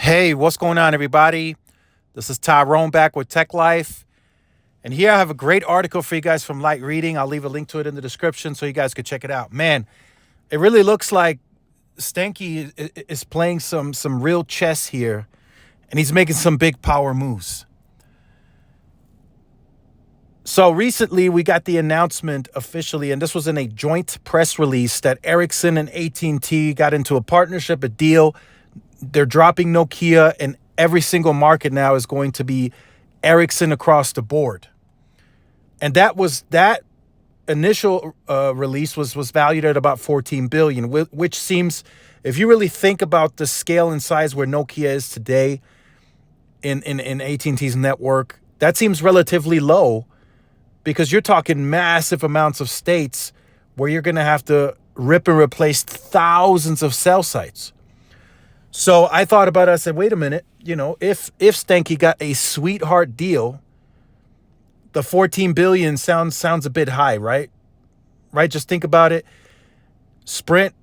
Hey, what's going on, everybody? This is Tyrone back with Tech Life. And here I have a great article for you guys from Light Reading. I'll leave a link to it in the description so you guys can check it out. Man, it really looks like Stanky is playing some real chess here, and he's making some big power moves. So recently we got the announcement officially, and this was in a joint press release, that Ericsson and AT&T got into a partnership, a deal. They're dropping Nokia, and every single market now is going to be Ericsson across the board. And that initial release was valued at about $14 billion, which seems, if you really think about the scale and size where Nokia is today in AT&T's network, that seems relatively low, because you're talking massive amounts of states where you're going to have to rip and replace thousands of cell sites. So I thought about it. I said, wait a minute, if Stanky got a sweetheart deal, the $14 billion sounds a bit high, right? Right? Just think about it. Sprint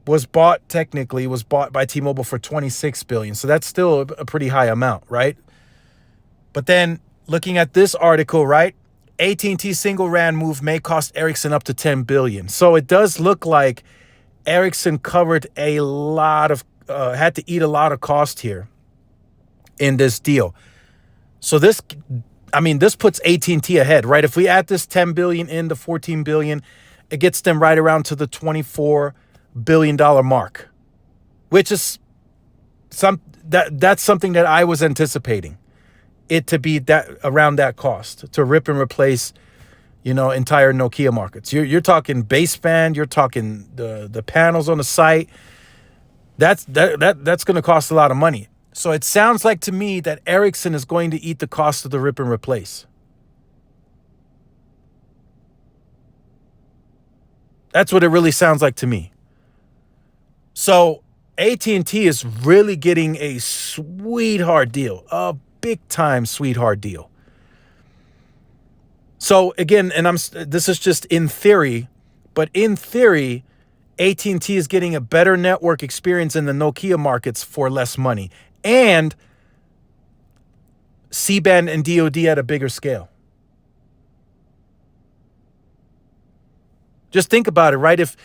was bought by T-Mobile for $26 billion. So that's still a pretty high amount, right? But then looking at this article, right? AT&T single RAN move may cost Ericsson up to $10 billion. So it does look like Ericsson covered a lot of, had to eat a lot of cost here in this deal. So this puts AT&T ahead, right? If we add this $10 billion in the $14 billion, it gets them right around to the $24 billion mark, which is that's something that I was anticipating it to be, that around that cost, to rip and replace, entire Nokia markets. You're talking baseband, you're talking the panels on the site. That's going to cost a lot of money. So it sounds like to me that Ericsson is going to eat the cost of the rip and replace. That's what it really sounds like to me. So AT&T is really getting a sweetheart deal, a big time sweetheart deal. So again, this is just in theory, but in theory, AT&T is getting a better network experience in the Nokia markets for less money, and C-band and DoD at a bigger scale. Just think about it, right? If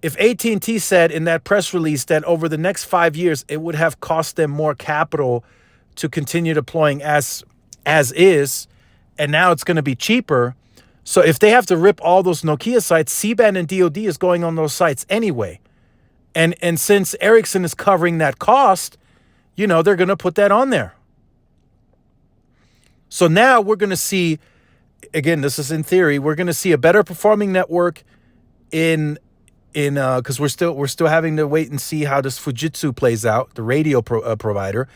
AT&T said in that press release that over the next 5 years, it would have cost them more capital to continue deploying as is, and now it's going to be cheaper. So if they have to rip all those Nokia sites, C-band and DoD is going on those sites anyway. And since Ericsson is covering that cost, they're going to put that on there. So now we're going to see, again, this is in theory, we're going to see a better performing network because we're still having to wait and see how this Fujitsu plays out, the radio provider.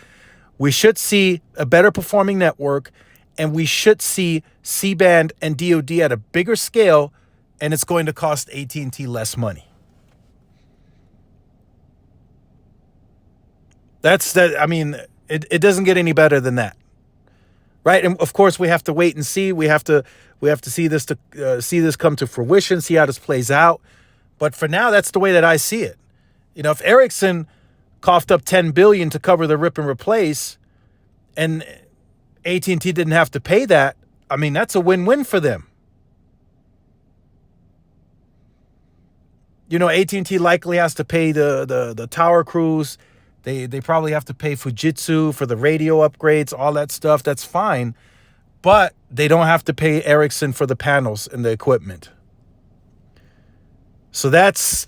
We should see a better performing network, and we should see C-band and DoD at a bigger scale, and it's going to cost AT&T less money. It doesn't get any better than that, right? And of course, we have to wait and see. We have to see this come to fruition, see how this plays out. But for now, that's the way that I see it. If Ericsson coughed up $10 billion to cover the rip and replace, and AT&T didn't have to pay that, that's a win-win for them. AT&T likely has to pay the tower crews. They probably have to pay Fujitsu for the radio upgrades, all that stuff. That's fine. But they don't have to pay Ericsson for the panels and the equipment. So that's,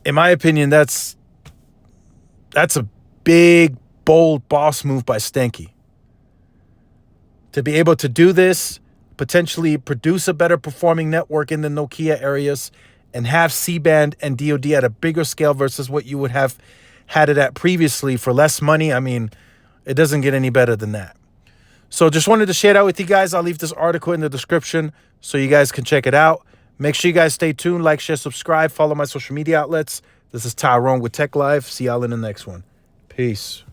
in my opinion, that's a big, bold boss move by Stanky. To be able to do this, potentially produce a better performing network in the Nokia areas, and have C-band and DoD at a bigger scale versus what you would have had it at previously for less money. It doesn't get any better than that. So just wanted to share that with you guys. I'll leave this article in the description so you guys can check it out. Make sure you guys stay tuned, like, share, subscribe, follow my social media outlets. This is Tyrone with Tech Life. See y'all in the next one. Peace.